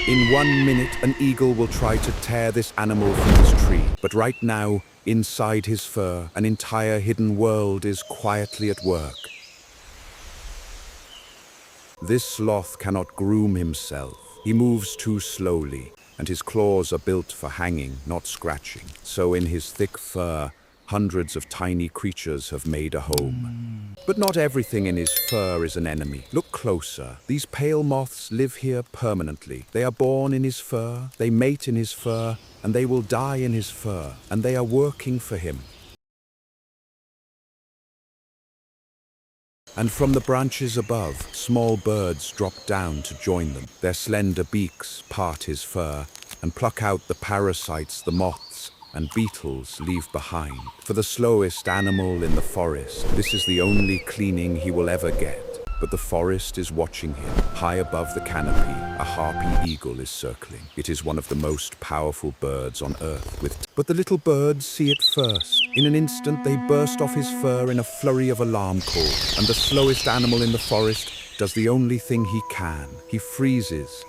In 1 minute, an eagle will try to tear this animal from his tree. But right now, inside his fur, an entire hidden world is quietly at work. This sloth cannot groom himself. He moves too slowly, and his claws are built for hanging, not scratching. So in his thick fur, hundreds of tiny creatures have made a home. But not everything in his fur is an enemy. Look closer. These pale moths live here permanently. They are born in his fur, they mate in his fur, and they will die in his fur, and they are working for him. And from the branches above, small birds drop down to join them. Their slender beaks part his fur and pluck out the parasites the moths and beetles leave behind. For the slowest animal in the forest, this is the only cleaning he will ever get. But the forest is watching him. High above the canopy, a harpy eagle is circling. It is one of the most powerful birds on earth. But the little birds see it first. In an instant, they burst off his fur in a flurry of alarm calls. And the slowest animal in the forest does the only thing he can. He freezes.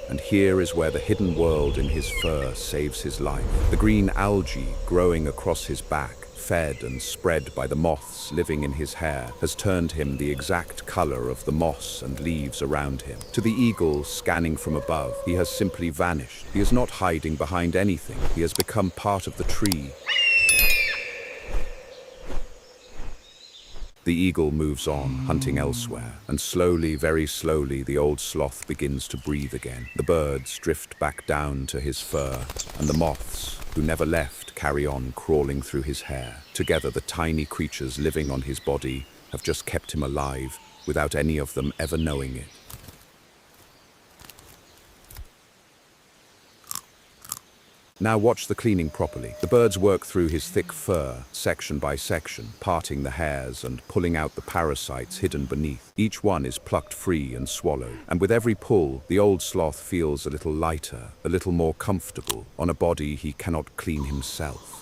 And here is where the hidden world in his fur saves his life. The green algae growing across his back, fed and spread by the moths living in his hair, has turned him the exact color of the moss and leaves around him. To the eagle scanning from above, he has simply vanished. He is not hiding behind anything. He has become part of the tree. The eagle moves on, hunting elsewhere, and slowly, very slowly, the old sloth begins to breathe again. The birds drift back down to his fur, and the moths, who never left, carry on crawling through his hair. Together, the tiny creatures living on his body have just kept him alive, without any of them ever knowing it. Now watch the cleaning properly. The birds work through his thick fur, section by section, parting the hairs and pulling out the parasites hidden beneath. Each one is plucked free and swallowed. And with every pull, the old sloth feels a little lighter, a little more comfortable, on a body he cannot clean himself.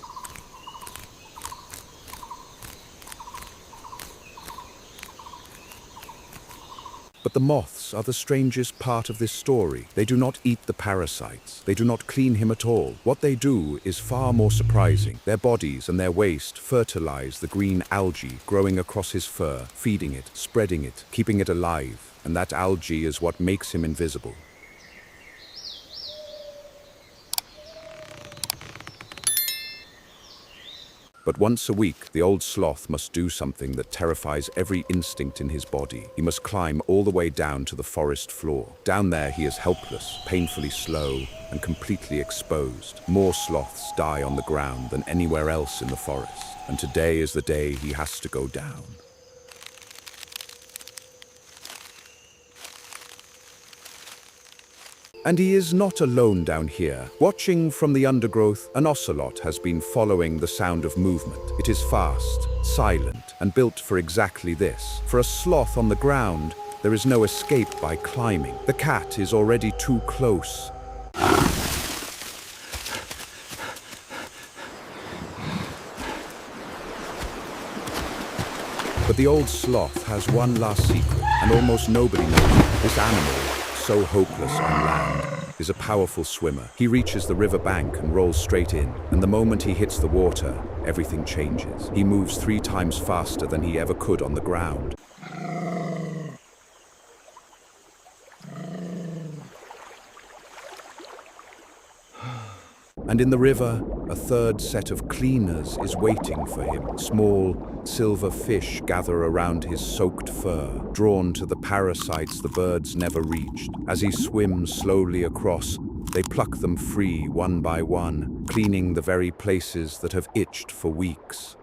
But the moths are the strangest part of this story. They do not eat the parasites. They do not clean him at all. What they do is far more surprising. Their bodies and their waste fertilize the green algae growing across his fur, feeding it, spreading it, keeping it alive. And that algae is what makes him invisible. But once a week, the old sloth must do something that terrifies every instinct in his body. He must climb all the way down to the forest floor. Down there, he is helpless, painfully slow, and completely exposed. More sloths die on the ground than anywhere else in the forest. And today is the day he has to go down. And he is not alone down here. Watching from the undergrowth, an ocelot has been following the sound of movement. It is fast, silent, and built for exactly this. For a sloth on the ground, there is no escape by climbing. The cat is already too close. But the old sloth has one last secret, and almost nobody knows it. This animal, so hopeless on land, is a powerful swimmer. He reaches the river bank and rolls straight in, and the moment he hits the water, everything changes. He moves 3 times faster than he ever could on the ground. And in the river, a third set of cleaners is waiting for him. Small, silver fish gather around his soaked fur, drawn to the parasites the birds never reached. As he swims slowly across, they pluck them free one by one, cleaning the very places that have itched for weeks.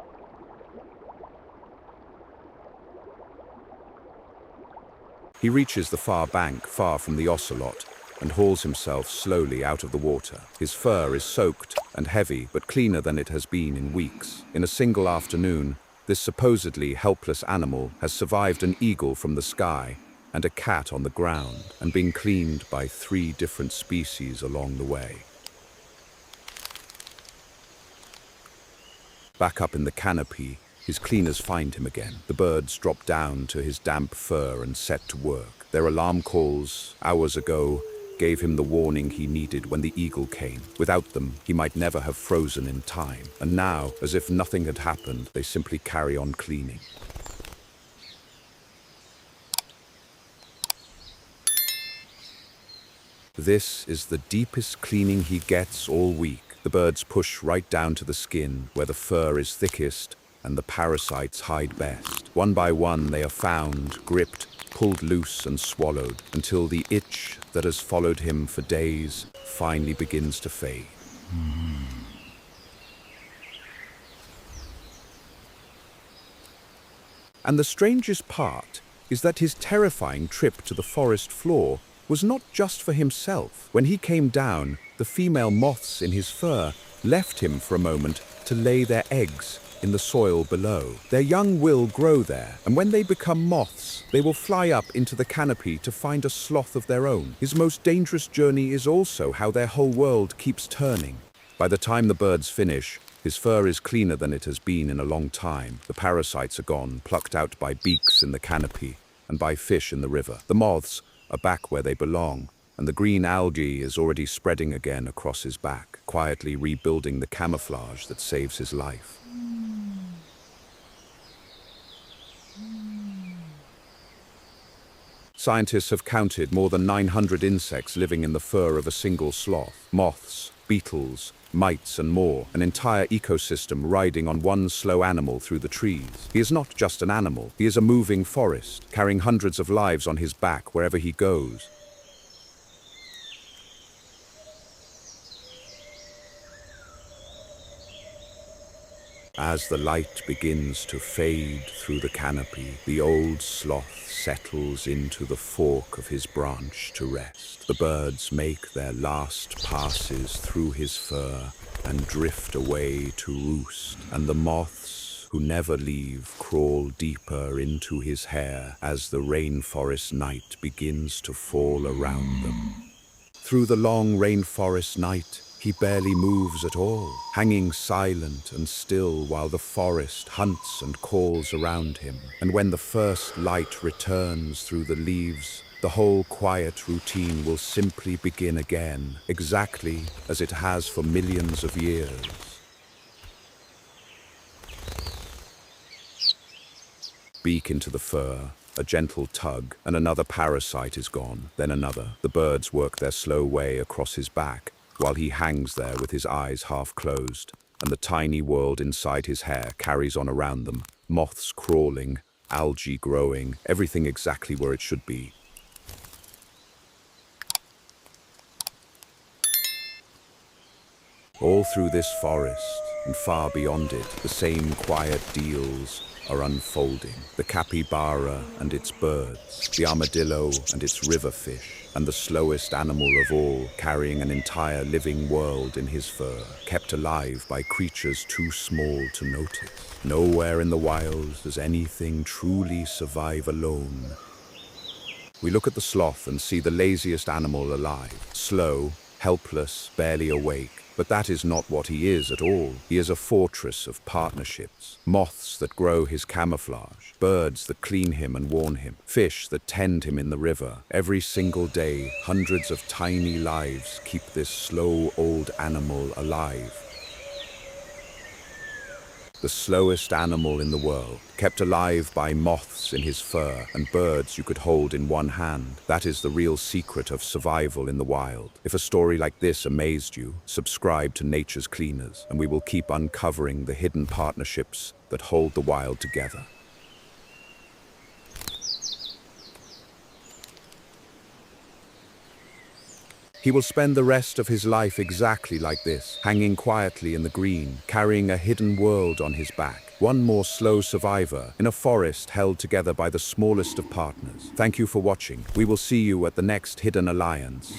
He reaches the far bank, far from the ocelot, and hauls himself slowly out of the water. His fur is soaked and heavy, but cleaner than it has been in weeks. In a single afternoon, this supposedly helpless animal has survived an eagle from the sky and a cat on the ground, and been cleaned by 3 different species along the way. Back up in the canopy, his cleaners find him again. The birds drop down to his damp fur and set to work. Their alarm calls, hours ago, gave him the warning he needed when the eagle came. Without them, he might never have frozen in time. And now, as if nothing had happened, they simply carry on cleaning. This is the deepest cleaning he gets all week. The birds push right down to the skin, where the fur is thickest and the parasites hide best. One by one, they are found, gripped, pulled loose and swallowed, until the itch that has followed him for days finally begins to fade. And the strangest part is that his terrifying trip to the forest floor was not just for himself. When he came down, the female moths in his fur left him for a moment to lay their eggs in the soil below. Their young will grow there, and when they become moths, they will fly up into the canopy to find a sloth of their own. His most dangerous journey is also how their whole world keeps turning. By the time the birds finish, his fur is cleaner than it has been in a long time. The parasites are gone, plucked out by beaks in the canopy and by fish in the river. The moths are back where they belong, and the green algae is already spreading again across his back, quietly rebuilding the camouflage that saves his life. Scientists have counted more than 900 insects living in the fur of a single sloth. Moths, beetles, mites and more, an entire ecosystem riding on one slow animal through the trees. He is not just an animal, he is a moving forest, carrying hundreds of lives on his back wherever he goes. As the light begins to fade through the canopy, the old sloth settles into the fork of his branch to rest. The birds make their last passes through his fur and drift away to roost, and the moths, who never leave, crawl deeper into his hair as the rainforest night begins to fall around them. Through the long rainforest night, he barely moves at all, hanging silent and still while the forest hunts and calls around him. And when the first light returns through the leaves, the whole quiet routine will simply begin again, exactly as it has for millions of years. Beak into the fur, a gentle tug, and another parasite is gone, then another. The birds work their slow way across his back, while he hangs there with his eyes half closed, and the tiny world inside his hair carries on around them, moths crawling, algae growing, everything exactly where it should be. All through this forest, and far beyond it, the same quiet deals are unfolding. The capybara and its birds, the armadillo and its river fish, and the slowest animal of all, carrying an entire living world in his fur, kept alive by creatures too small to notice. Nowhere in the wild does anything truly survive alone. We look at the sloth and see the laziest animal alive, slow, helpless, barely awake. But that is not what he is at all. He is a fortress of partnerships. Moths that grow his camouflage, birds that clean him and warn him, fish that tend him in the river. Every single day, hundreds of tiny lives keep this slow old animal alive. The slowest animal in the world, kept alive by moths in his fur and birds you could hold in one hand. That is the real secret of survival in the wild. If a story like this amazed you, subscribe to Nature's Cleaners, and we will keep uncovering the hidden partnerships that hold the wild together. He will spend the rest of his life exactly like this, hanging quietly in the green, carrying a hidden world on his back. One more slow survivor in a forest held together by the smallest of partners. Thank you for watching. We will see you at the next Hidden Alliance.